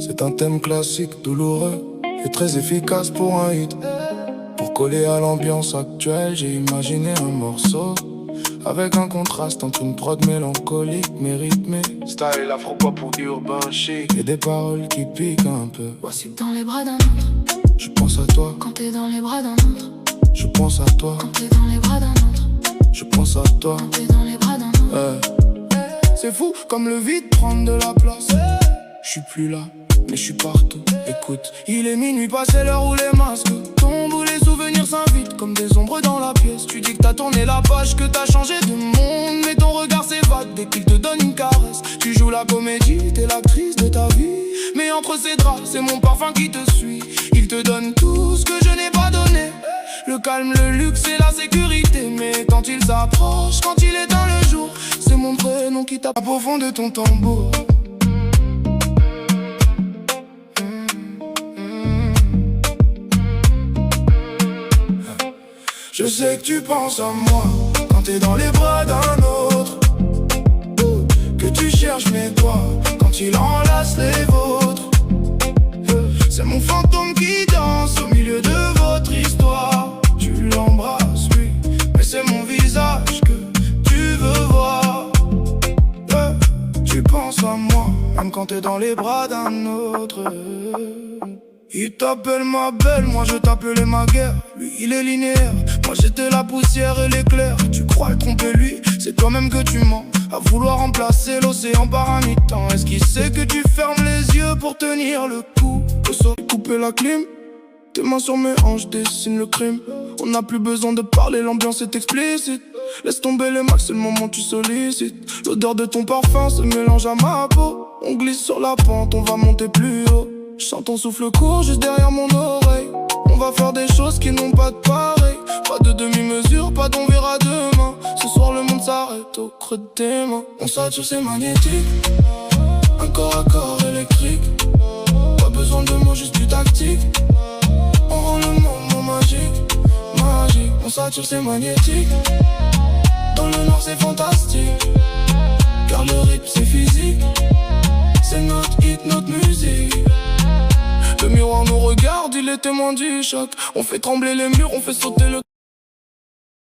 C'est un thème classique, douloureux et très efficace pour un hit. Pour coller à l'ambiance actuelle, j'ai imaginé un morceau avec un contraste entre une prod mélancolique mais rythmée, style afro-pop ou urbain chic, et des paroles qui piquent un peu. Voici dans les bras d'un autre, Je pense à toi, quand t'es dans les bras d'un autre, je pense à toi, quand t'es dans les bras d'un autre, je pense à toi. quand t'es dans les bras d'un autre. C'est fou comme le vide prend de la place. Je suis plus là, mais je suis partout. Écoute, il est minuit passé l'heure où les masques tombent, où les souvenirs s'invitent comme des ombres dans la pièce. Tu dis que t'as tourné la page, que t'as changé de monde, mais ton regard s'évade dès qu'il te donne une caresse. Tu joues la comédie, t'es l'actrice de ta vie, mais entre ses draps, c'est mon parfum qui te suit. Il te donne tout ce que je n'ai pas donné, le calme, le luxe et la sécurité. Mais quand il s'approche, quand il éteint le jour, c'est mon prénom qui tape au fond de ton tambour. Je sais que tu penses à moi quand t'es dans les bras d'un autre, que tu cherches mes doigts quand il enlace les vôtres. C'est mon fantôme qui danse au milieu de votre histoire. Tu l'embrasses lui, mais c'est mon visage que tu veux voir. Tu penses à moi même quand t'es dans les bras d'un autre. Il t'appelle ma belle, moi je t'appelais ma guerre. Lui il est linéaire, moi j'étais la poussière et l'éclair. Tu crois le tromper lui, c'est toi-même que tu mens, à vouloir remplacer l'océan par un mi-temps. Est-ce qu'il sait que tu fermes les yeux pour tenir le coup? Le soir couper la clim, tes mains sur mes hanches dessinent le crime. On n'a plus besoin de parler, l'ambiance est explicite. Laisse tomber les max, c'est le moment où tu sollicites. L'odeur de ton parfum se mélange à ma peau. On glisse sur la pente, on va monter plus haut. Je sens ton souffle court juste derrière mon oreille. On va faire des choses qui n'ont pas de pareil. Pas de demi-mesure, pas d'on verra demain. Ce soir le monde s'arrête au creux de tes mains. On sature, c'est magnétique, un corps à corps électrique. Pas besoin de mots, juste du tactique. On rend le moment magique, magique. On sature, c'est magnétique, dans le noir c'est fantastique, car le rythme c'est physique. C'est notre hit, notre musique. Le miroir nous regarde, il est témoin du choc. On fait trembler les murs, on fait sauter le